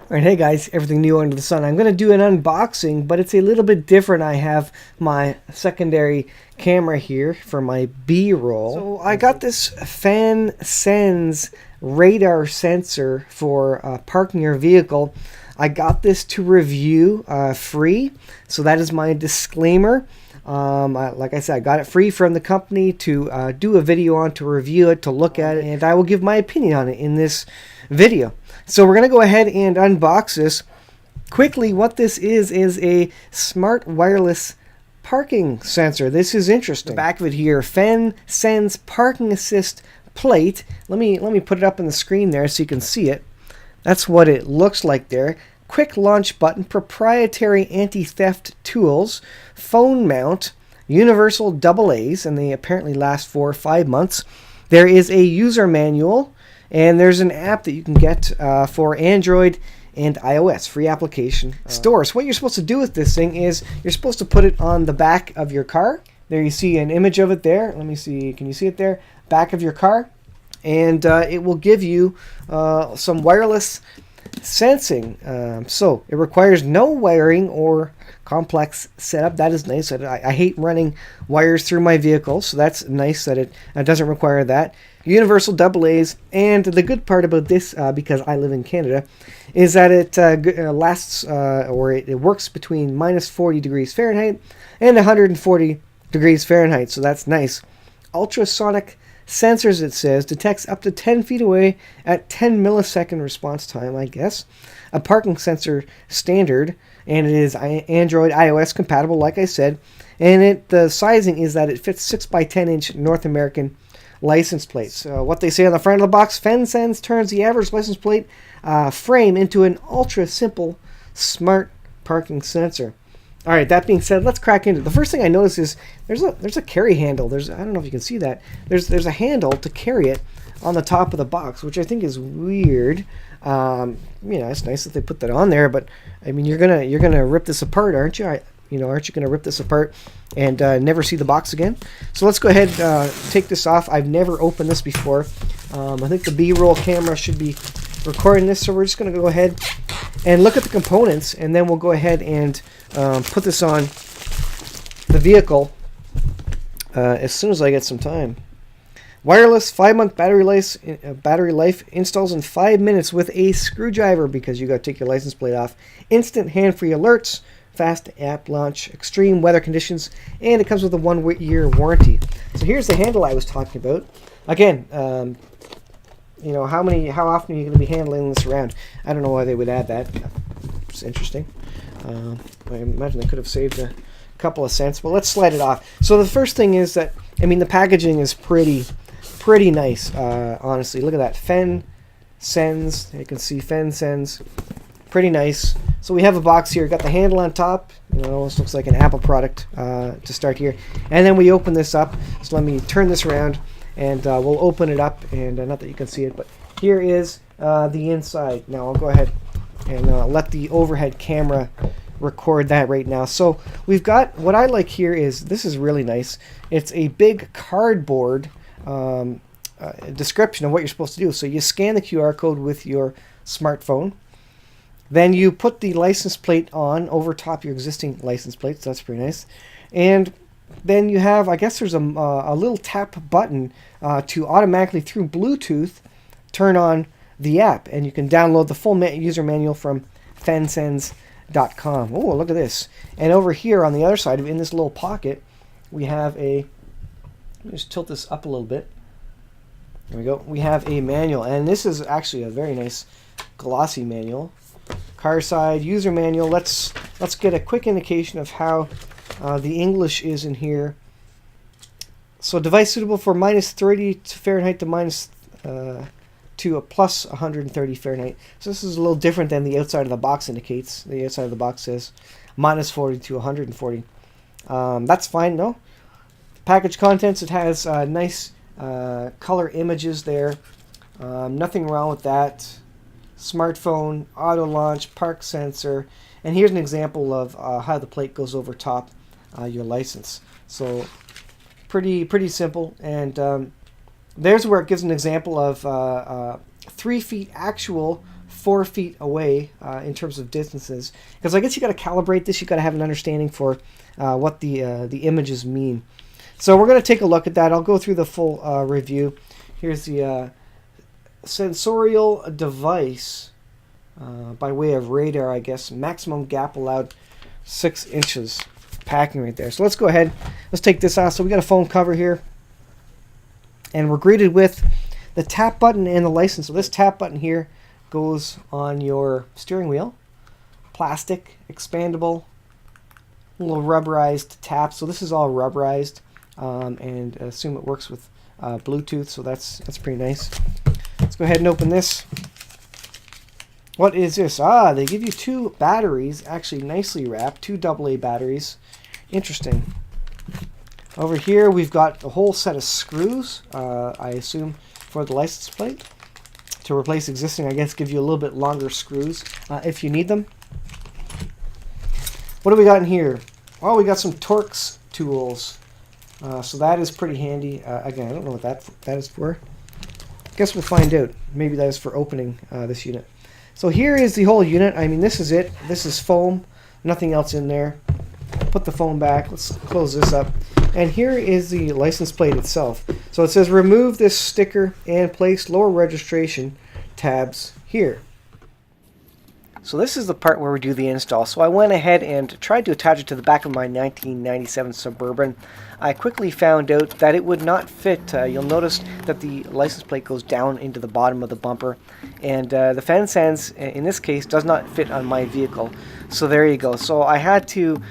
Alright, hey guys, everything new under the sun. I'm going to do an unboxing, but it's a little bit different. I have my secondary camera here for my B-roll. So I got this FenSens radar sensor for parking your vehicle. I got this to review free, so that is my disclaimer. Like I said, I got it free from the company to do a video on, to review it, to look at it, and I will give my opinion on it in this video. So we're going to go ahead and unbox this. Quickly, what this is a smart wireless parking sensor. This is interesting. The back of it here, FenSens Parking Assist plate. Let me put it up on the screen there so you can see it. That's what it looks like there. Quick launch button, proprietary anti-theft tools, phone mount, universal AA's, and they apparently last for 5 months. There is a user manual, and there's an app that you can get for Android and iOS, free application store. So what you're supposed to do with this thing is you're supposed to put it on the back of your car. There you see an image of it there. Let me see, can you see it there? Back of your car. And it will give you some wireless sensing. So it requires no wiring or complex setup. That is nice. I hate running wires through my vehicle, so that's nice that it doesn't require that. Universal AA's, and the good part about this, because I live in Canada, is that it lasts or it works between minus 40 degrees Fahrenheit and 140 degrees Fahrenheit, so that's nice. Ultrasonic sensors, it says, detects up to 10 feet away at 10 millisecond response time, I guess. A parking sensor standard, and it is Android, iOS compatible, like I said. And the sizing is that it fits 6 by 10 inch North American license plates. So what they say on the front of the box, FenSens turns the average license plate frame into an ultra simple smart parking sensor. All right, that being said, let's crack into it. The first thing I notice is there's a carry handle. I don't know if you can see that. There's a handle to carry it on the top of the box, which I think is weird. It's nice that they put that on there, but I mean, you're gonna rip this apart, aren't you? Aren't you gonna rip this apart and never see the box again? So let's go ahead, take this off. I've never opened this before. I think the B-roll camera should be recording this, so we're just gonna go ahead and look at the components, and then we'll go ahead and put this on the vehicle as soon as I get some time. Wireless 5-month battery life installs in 5 minutes with a screwdriver, because you got to take your license plate off. Instant hand-free alerts, fast app launch, extreme weather conditions, and it comes with a 1-year warranty. So here's the handle I was talking about. Again, how often are you going to be handling this around? I don't know why they would add that. It's interesting. I imagine they could have saved a couple of cents, but let's slide it off. So the first thing is that, I mean, the packaging is pretty nice, honestly. Look at that, FenSens. You can see FenSens, pretty nice. So we have a box here, got the handle on top. Almost looks like an Apple product to start here. And then we open this up. So let me turn this around, and we'll open it up. And not that you can see it, but here is the inside. Now I'll go ahead and let the overhead camera record that right now. So we've got, what I like here is, this is really nice. It's a big cardboard description of what you're supposed to do. So you scan the QR code with your smartphone. Then you put the license plate on over top your existing license plate. So that's pretty nice. And then you have, I guess there's a little tap button to automatically, through Bluetooth, turn on the app. And you can download the full user manual from FenSens.com. Oh, look at this. And over here on the other side, in this little pocket, we have let me just tilt this up a little bit. There we go. We have a manual, and this is actually a very nice glossy manual. Car side user manual. Let's get a quick indication of how the English is in here. So device suitable for minus 30 Fahrenheit to minus to a plus 130 Fahrenheit. So this is a little different than the outside of the box indicates. The outside of the box says minus 40 to 140. That's fine, no? Package contents, it has nice color images there. Nothing wrong with that. Smartphone, auto launch, park sensor, and here's an example of how the plate goes over top your license. So pretty simple, and there's where it gives an example of 3 feet actual 4 feet away in terms of distances, because I guess you got to calibrate this. You got to have an understanding for what the images mean. So we're going to take a look at that. I'll go through the full review. Here's the sensorial device by way of radar, I guess. Maximum gap allowed 6 inches. Packing right there. So let's go ahead. Let's take this out. So we got a phone cover here, and we're greeted with the tap button and the license. So this tap button here goes on your steering wheel. Plastic, expandable, little rubberized tap. So this is all rubberized, and assume it works with Bluetooth. So that's pretty nice. Let's go ahead and open this. What is this? They give you 2 batteries, actually nicely wrapped, 2 AA batteries. Interesting. Over here we've got a whole set of screws, I assume for the license plate. To replace existing, I guess, give you a little bit longer screws if you need them. What do we got in here? Oh, we got some Torx tools. So that is pretty handy. Again, I don't know what that is for. Guess we'll find out. Maybe that is for opening this unit. So here is the whole unit. I mean, this is it. This is foam. Nothing else in there. Put the foam back. Let's close this up. And here is the license plate itself. So it says remove this sticker and place lower registration tabs here. So this is the part where we do the install. So I went ahead and tried to attach it to the back of my 1997 Suburban. I quickly found out that it would not fit. You'll notice that the license plate goes down into the bottom of the bumper, and the FenSens in this case does not fit on my vehicle. So there you go. So I had to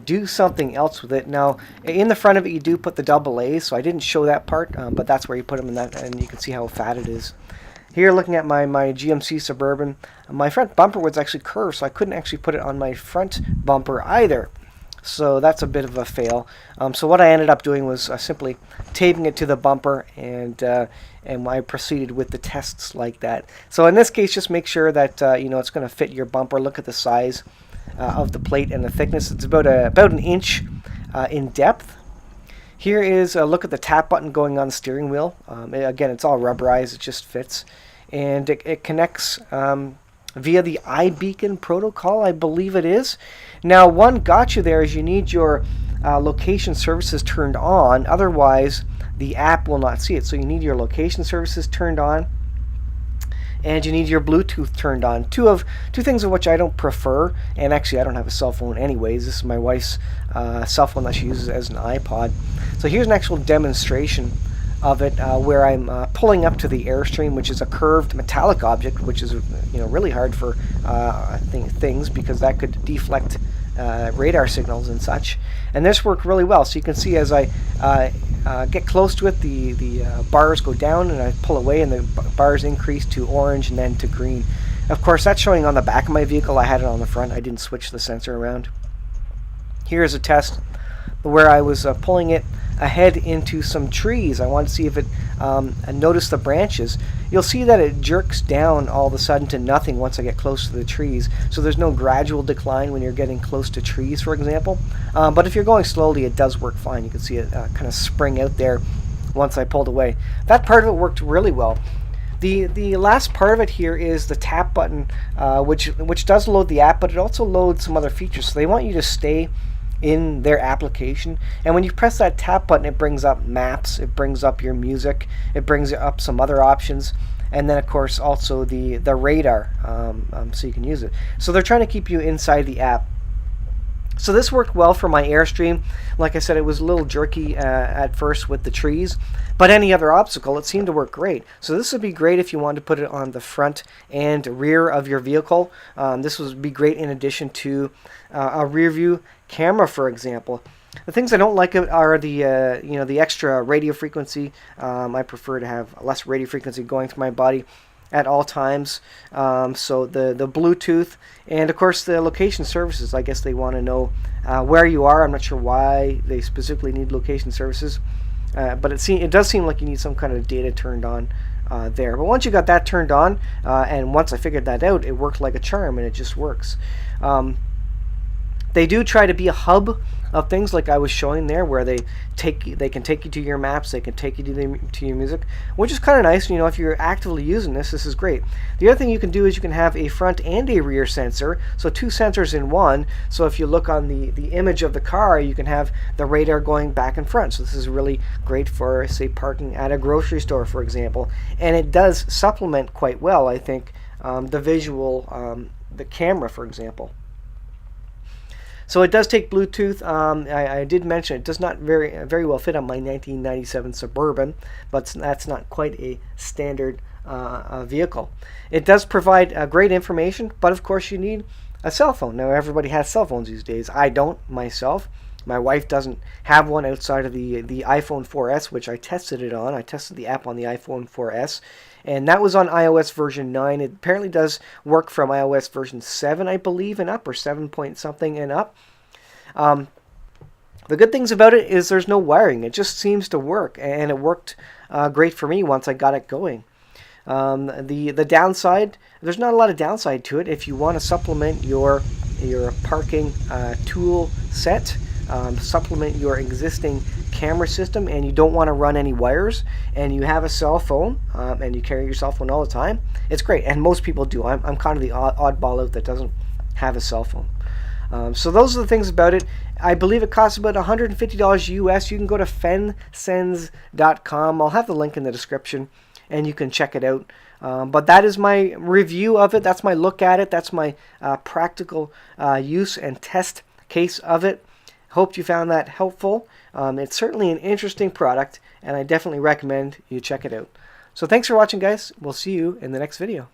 do something else with it. Now in the front of it you do put the AA, so I didn't show that part, but that's where you put them in that, and you can see how fat it is. Here, looking at my GMC Suburban, my front bumper was actually curved, so I couldn't actually put it on my front bumper either. So that's a bit of a fail. So what I ended up doing was simply taping it to the bumper, and I proceeded with the tests like that. So in this case, just make sure that you know it's going to fit your bumper. Look at the size of the plate and the thickness. It's about an inch in depth. Here is a look at the tap button going on the steering wheel. Again, it's all rubberized. It just fits. And it connects via the iBeacon protocol, I believe it is. Now, one gotcha there is you need your location services turned on. Otherwise, the app will not see it. So you need your location services turned on, and you need your Bluetooth turned on. Two things of which I don't prefer, and actually I don't have a cell phone anyways. This is my wife's cell phone that she uses as an iPod. So here's an actual demonstration of it where I'm pulling up to the Airstream, which is a curved metallic object, which is really hard for things, because that could deflect radar signals and such. And this worked really well. So you can see as I get close to it, the bars go down, and I pull away, and the bars increase to orange and then to green. Of course, that's showing on the back of my vehicle. I had it on the front. I didn't switch the sensor around. Here's a test where I was pulling it ahead into some trees. I wanted to see if it noticed the branches. You'll see that it jerks down all of a sudden to nothing once I get close to the trees. So there's no gradual decline when you're getting close to trees, for example. But if you're going slowly, it does work fine. You can see it kind of spring out there once I pulled away. That part of it worked really well. The last part of it here is the tap button, which does load the app, but it also loads some other features. So they want you to stay in their application, and when you press that tap button, it brings up maps, it brings up your music, it brings up some other options, and then of course also the radar, so you can use it. So they're trying to keep you inside the app. So this worked well for my Airstream. Like I said, it was a little jerky at first with the trees, but any other obstacle, it seemed to work great. So this would be great if you wanted to put it on the front and rear of your vehicle. This would be great in addition to a rear view camera, for example. The things I don't like are the the extra radio frequency. I prefer to have less radio frequency going through my body at all times. So the Bluetooth, and of course the location services. I guess they want to know where you are. I'm not sure why they specifically need location services, but it does seem like you need some kind of data turned on there. But once you got that turned on, and once I figured that out, it worked like a charm, and it just works. They do try to be a hub of things like I was showing there, where they can take you to your maps, they can take you to your music, which is kind of nice. You know, if you're actively using this is great. The other thing you can do is you can have a front and a rear sensor, so 2 sensors in one. So if you look on the image of the car, you can have the radar going back and front. So this is really great for, say, parking at a grocery store, for example. And it does supplement quite well, I think, the visual, the camera, for example. So it does take Bluetooth. I did mention it does not very well fit on my 1997 Suburban, but that's not quite a standard vehicle. It does provide great information, but of course you need a cell phone. Now everybody has cell phones these days. I don't myself. My wife doesn't have one outside of the iPhone 4S, which I tested it on. I tested the app on the iPhone 4S, and that was on iOS version 9. It apparently does work from iOS version 7, I believe, and up, or 7 point something and up. The good things about it is there's no wiring. It just seems to work, and it worked great for me once I got it going. The downside, there's not a lot of downside to it. If you want to supplement your parking tool set, supplement your existing camera system, and you don't want to run any wires, and you have a cell phone, and you carry your cell phone all the time, it's great. And most people do. I'm kind of the oddball out that doesn't have a cell phone. So those are the things about it. I believe it costs about $150 US. You can go to FenSens.com. I'll have the link in the description, and you can check it out. But that is my review of it. That's my look at it. That's my practical use and test case of it. Hope you found that helpful. It's certainly an interesting product, and I definitely recommend you check it out. So thanks for watching, guys. We'll see you in the next video.